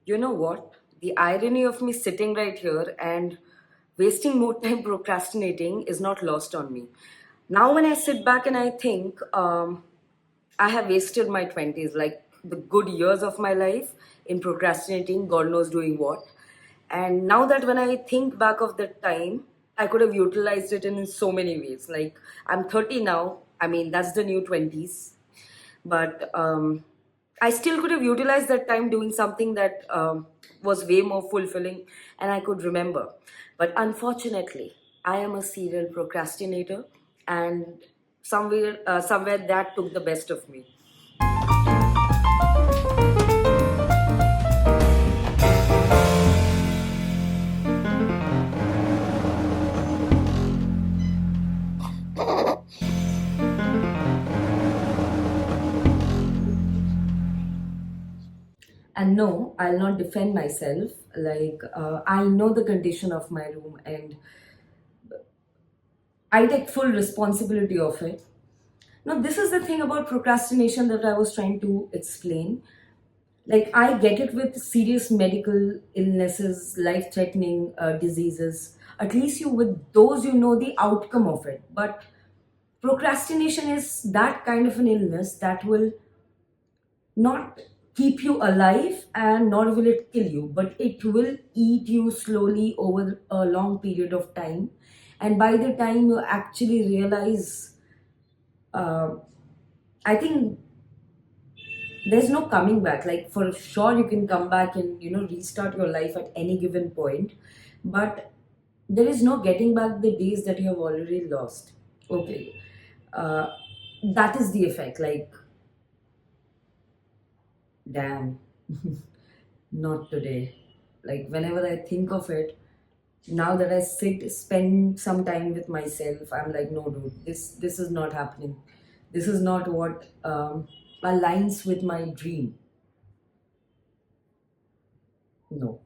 You know what? The irony of me sitting right here and wasting more time procrastinating is not lost on me. Now, when I sit back and I think, I have wasted my 20s, like the good years of my life, in procrastinating, God knows doing what. And now that when I think back of that time, I could have utilized it in so many ways. Like, I'm 30 now. I mean, that's the new 20s. But I still could have utilized that time doing something that was way more fulfilling and I could remember. But unfortunately, I am a serial procrastinator, and somewhere that took the best of me. And no, I'll not defend myself. Like, I know the condition of my room and I take full responsibility of it. Now, this is the thing about procrastination that I was trying to explain. Like, I get it with serious medical illnesses, life threatening diseases. At least with those, you know the outcome of it. But procrastination is that kind of an illness that will not keep you alive and nor will it kill you, but it will eat you slowly over a long period of time. And by the time you actually realize, uh, I think there's no coming back. Like, for sure you can come back and restart your life at any given point, but there is no getting back the days that you have already lost. Okay. uh, that is the effect. Like, damn. Not today. Like, whenever I think of it, now that I spend some time with myself, I'm like, no, dude, this is not happening. This is not what aligns with my dream. No.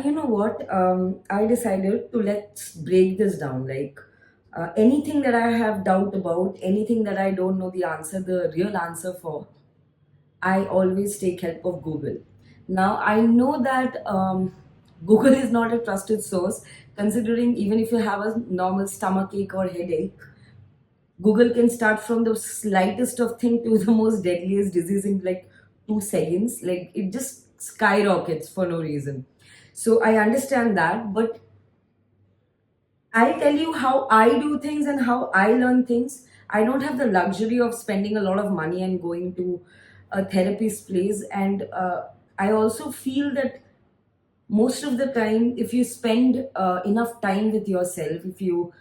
You know what? I decided to let's break this down. Like, anything that I have doubt about, anything that I don't know the answer, the real answer for, I always take help of Google. Now, I know that Google is not a trusted source, considering even if you have a normal stomach ache or headache, Google can start from the slightest of thing to the most deadliest disease in like 2 seconds. Like, it just skyrockets for no reason. So I understand that, but I'll tell you how I do things and how I learn things. I don't have the luxury of spending a lot of money and going to a therapist place. And I also feel that most of the time, if you spend enough time with yourself, if you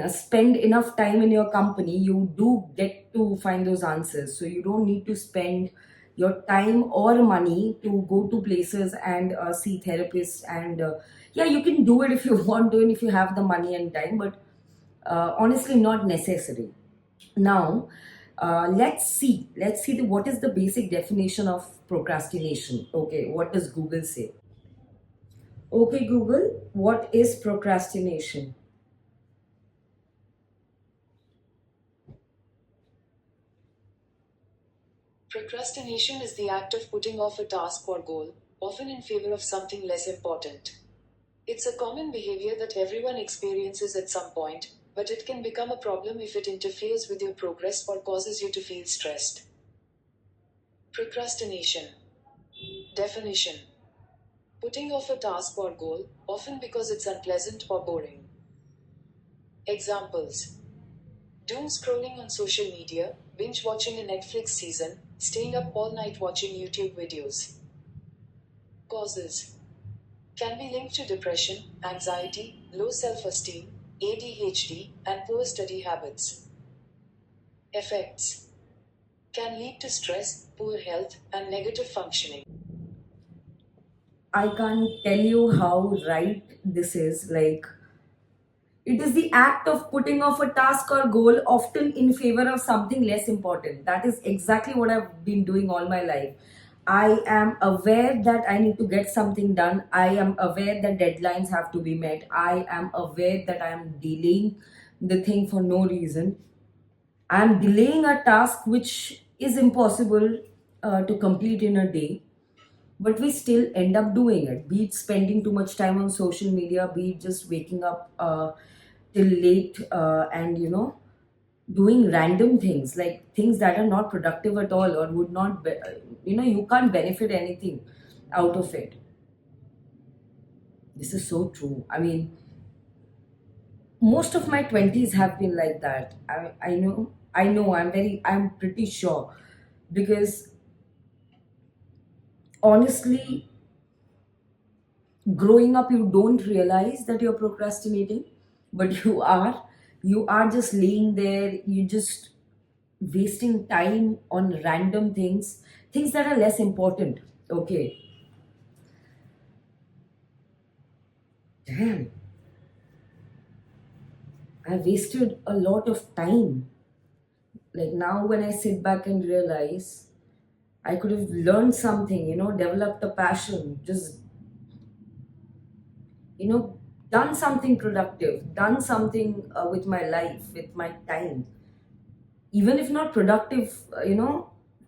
spend enough time in your company, you do get to find those answers. So you don't need to spend your time or money to go to places and see therapists. And yeah, you can do it if you want to and if you have the money and time, but honestly, not necessary. Now, let's see what is the basic definition of procrastination. Okay, what does Google say? Okay, Google, what is procrastination? Procrastination is the act of putting off a task or goal, often in favor of something less important. It's a common behavior that everyone experiences at some point, but it can become a problem if it interferes with your progress or causes you to feel stressed. Procrastination. Definition: putting off a task or goal, often because it's unpleasant or boring. Examples: doom scrolling on social media, binge watching a Netflix season, staying up all night watching YouTube videos. Causes: can be linked to depression, anxiety, low self esteem, ADHD, and poor study habits. Effects: can lead to stress, poor health, and negative functioning. I can't tell you how right this is. Like, it is the act of putting off a task or goal, often in favor of something less important. That is exactly what I've been doing all my life. I am aware that I need to get something done. I am aware that deadlines have to be met. I am aware that I am delaying the thing for no reason. I am delaying a task which is impossible to complete in a day, but we still end up doing it. Be it spending too much time on social media, be it just waking up till late and doing random things, like things that are not productive at all or would not be, you can't benefit anything out of it. This is so true. I mean, most of my 20s have been like that. I know, I'm pretty sure, because honestly, growing up you don't realize that you're procrastinating, but you are just laying there, you just wasting time on random things that are less important. Okay. Damn, I wasted a lot of time. Like, now when I sit back and realize I could have learned something, developed a passion, just done something productive, done something with my life, with my time, even if not productive,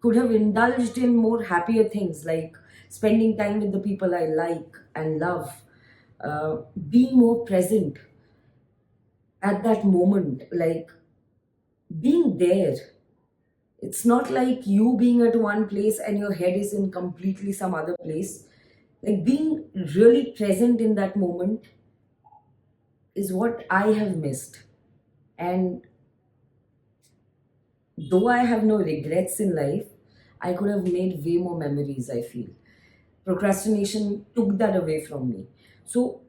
could have indulged in more happier things, like spending time with the people I like and love, being more present at that moment, like being there. It's not like you being at one place and your head is in completely some other place. Like, being really present in that moment is what I have missed. And though I have no regrets in life, I could have made way more memories, I feel. Procrastination took that away from me. So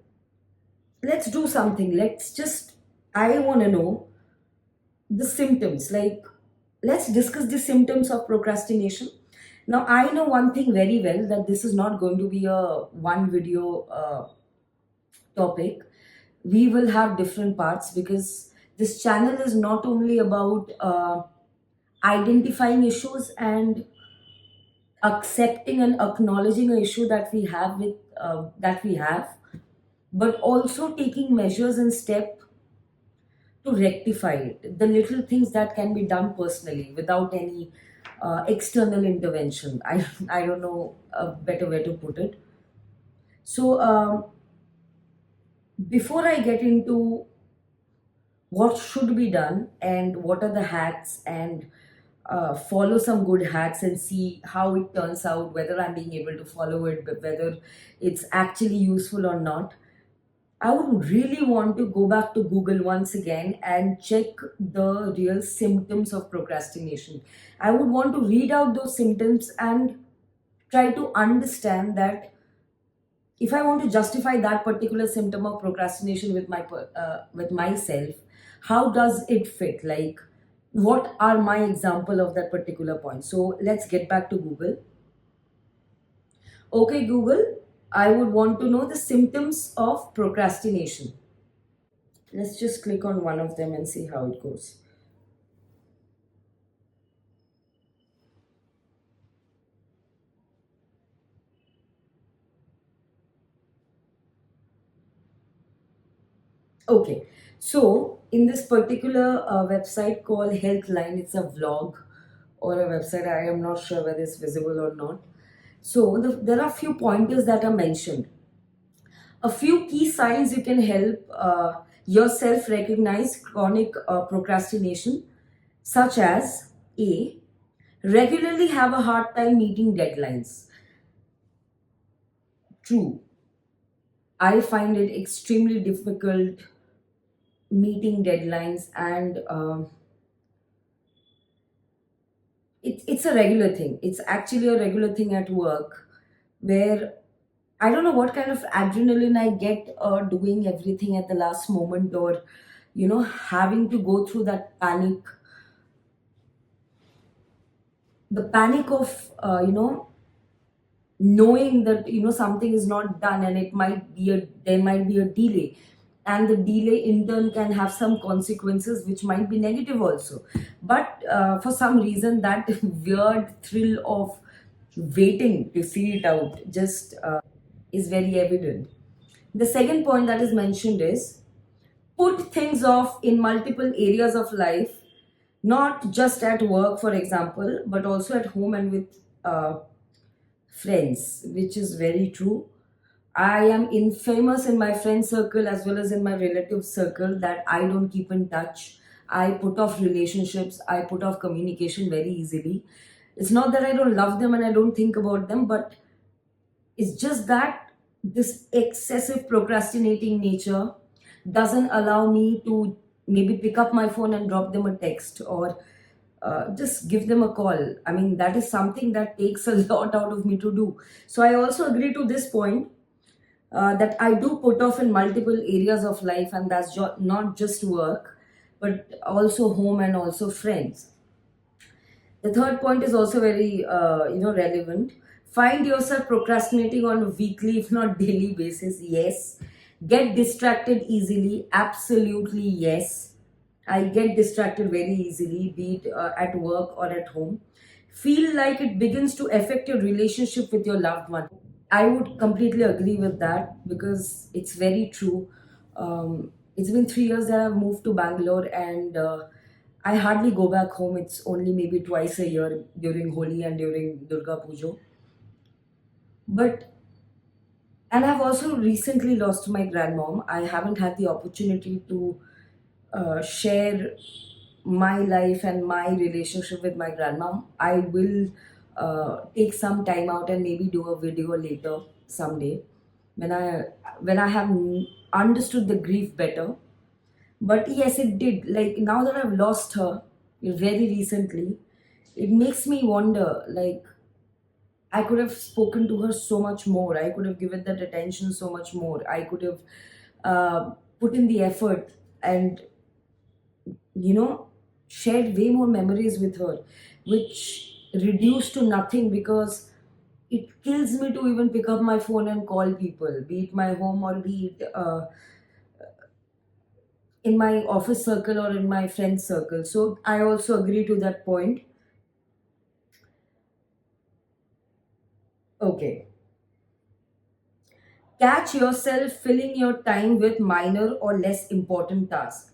let's do something. I want to know the symptoms. Like, let's discuss the symptoms of procrastination. Now, I know one thing very well, that this is not going to be a one video topic. We will have different parts, because this channel is not only about identifying issues and accepting and acknowledging an issue that we have, but also taking measures and step to rectify it. The little things that can be done personally without any external intervention. I don't know a better way to put it. So, before I get into what should be done and what are the hacks, and follow some good hacks and see how it turns out, whether I'm being able to follow it, but whether it's actually useful or not, I would really want to go back to Google once again and check the real symptoms of procrastination. I would want to read out those symptoms and try to understand that if I want to justify that particular symptom of procrastination with myself, how does it fit? Like, what are my example of that particular point? So let's get back to Google. Okay, Google, I would want to know the symptoms of procrastination. Let's just click on one of them and see how it goes. Okay, so in this particular website called Healthline, it's a vlog or a website. I am not sure whether it's visible or not. So there are few pointers that are mentioned. A few key signs you can help yourself recognize chronic procrastination, such as: A, regularly have a hard time meeting deadlines. True, I find it extremely difficult meeting deadlines, and it's a regular thing. It's actually a regular thing at work, where I don't know what kind of adrenaline I get doing everything at the last moment, or having to go through that panic of knowing that something is not done, and there might be a delay, and the delay in turn can have some consequences which might be negative also. But for some reason, that weird thrill of waiting to see it out just is very evident. The second point that is mentioned is put things off in multiple areas of life, not just at work, for example, but also at home and with uh, friends, which is very true. I am infamous in my friend circle as well as in my relative circle that I don't keep in touch. I put off relationships, I put off communication very easily. It's not that I don't love them and I don't think about them, but it's just that this excessive procrastinating nature doesn't allow me to maybe pick up my phone and drop them a text or just give them a call. I mean, that is something that takes a lot out of me to do. So I also agree to this point that I do put off in multiple areas of life, and that's not just work, but also home and also friends. The third point is also very relevant. Find yourself procrastinating on a weekly, if not daily basis. Yes. Get distracted easily. Absolutely yes. I get distracted very easily, be it at work or at home. Feel like it begins to affect your relationship with your loved one. I would completely agree with that because it's very true. It's been 3 years that I've moved to Bangalore, and I hardly go back home. It's only maybe twice a year during Holi and during Durga Puja. But and I've also recently lost my grandmom. I haven't had the opportunity to share my life and my relationship with my grandmom. I will take some time out and maybe do a video later someday when I have understood the grief better. But yes, it did. Like now that I've lost her very recently, it makes me wonder. Like I could have spoken to her so much more. I could have given that attention so much more. I could have put in the effort and you know shared way more memories with her, which reduced to nothing because it kills me to even pick up my phone and call people, be it my home or be it in my office circle or in my friend circle. So I also agree to that point. Okay. Catch yourself filling your time with minor or less important tasks.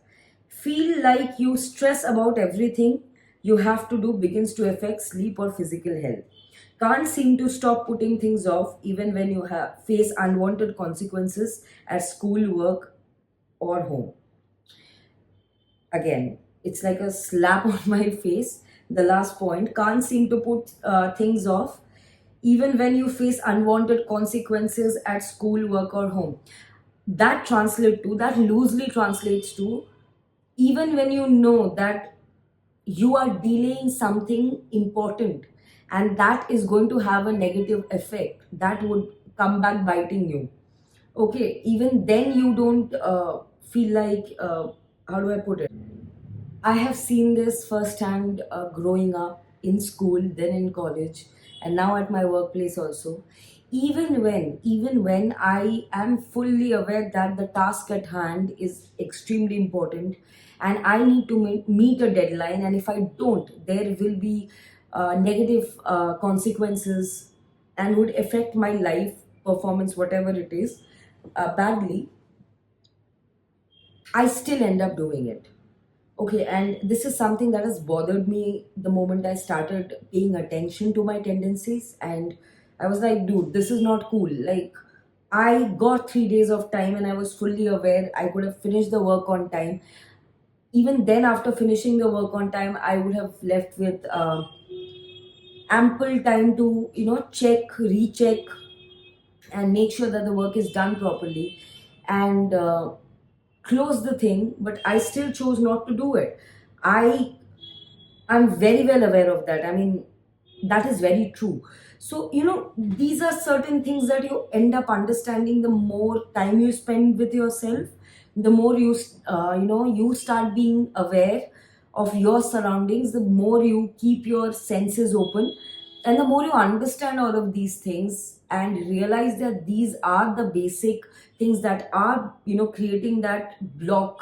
Feel like you stress about everything you have to do begins to affect sleep or physical health. Can't seem to stop putting things off even when you face unwanted consequences at school, work, or home. Again, it's like a slap on my face. The last point, can't seem to put things off even when you face unwanted consequences at school, work, or home. That loosely translates to even when you know that you are delaying something important and that is going to have a negative effect that would come back biting you. Okay, even then you don't feel like how do I put it, I have seen this firsthand growing up in school, then in college, and now at my workplace also. Even when I am fully aware that the task at hand is extremely important, and I need to meet a deadline, and if I don't, there will be negative consequences and would affect my life performance, whatever it is, badly. I still end up doing it. Okay, and this is something that has bothered me the moment I started paying attention to my tendencies. And I was like, dude, this is not cool. Like, I got 3 days of time and I was fully aware I could have finished the work on time. Even then, after finishing the work on time, I would have left with ample time to, check, recheck, and make sure that the work is done properly. And close the thing, but I still chose not to do it. I'm very well aware of that. I mean, that is very true. So, these are certain things that you end up understanding the more time you spend with yourself, the more you start being aware of your surroundings, the more you keep your senses open, and the more you understand all of these things and realize that these are the basic things that are, creating that block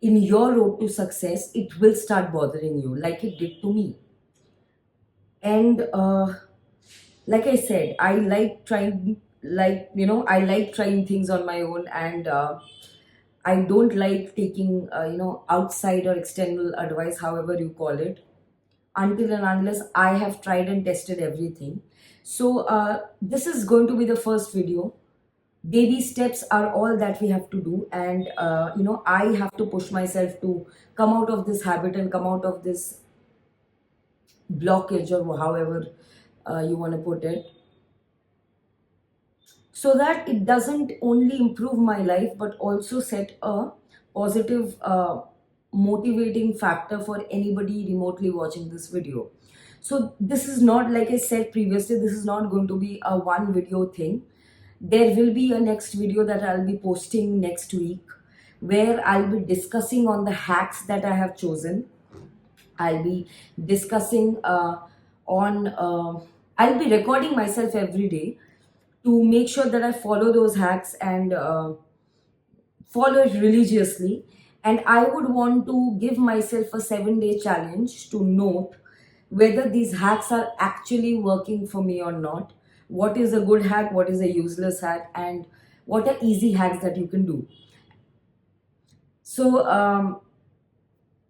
in your road to success, it will start bothering you like it did to me. And Like I said, I like trying, I like trying things on my own, and I don't like taking, outside or external advice, however you call it, until and unless I have tried and tested everything. So, this is going to be the first video. Baby steps are all that we have to do, and I have to push myself to come out of this habit and come out of this blockage, or however you want to put it, so that it doesn't only improve my life but also set a positive, motivating factor for anybody remotely watching this video. So this is not, like I said previously, this is not going to be a one video thing. There will be a next video that I'll be posting next week, where I'll be discussing on the hacks that I have chosen. I'll be discussing on I'll be recording myself every day to make sure that I follow those hacks and follow it religiously. And I would want to give myself a 7-day challenge to note whether these hacks are actually working for me or not. What is a good hack? What is a useless hack? And what are easy hacks that you can do? So,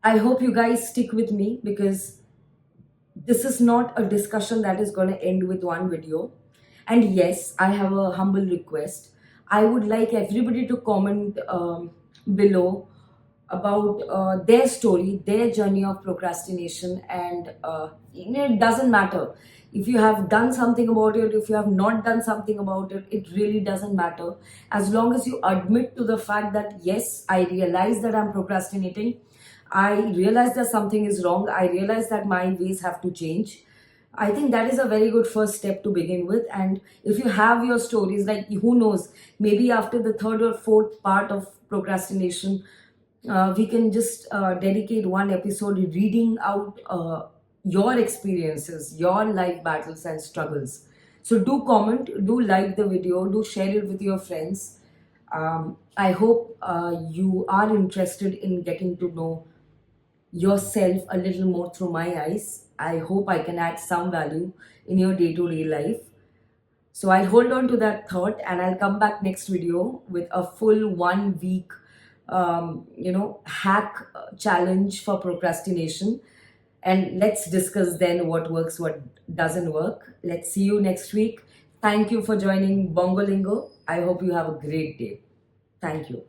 I hope you guys stick with me, because this is not a discussion that is going to end with one video. And yes, I have a humble request. I would like everybody to comment below about their story, their journey of procrastination, and it doesn't matter if you have done something about it, if you have not done something about it. It really doesn't matter, as long as you admit to the fact that yes, I realize that I'm procrastinating. I realize that something is wrong. I realize that my ways have to change. I think that is a very good first step to begin with. And if you have your stories, like who knows, maybe after the third or fourth part of procrastination, we can just dedicate one episode reading out your experiences, your life battles and struggles. So do comment, do like the video, do share it with your friends. I hope you are interested in getting to know yourself a little more through my eyes. I hope I can add some value in your day to day life. So I'll hold on to that thought, and I'll come back next video with a full 1 week, hack challenge for procrastination. And let's discuss then what works, what doesn't work. Let's see you next week. Thank you for joining Bongolingo. I hope you have a great day. Thank you.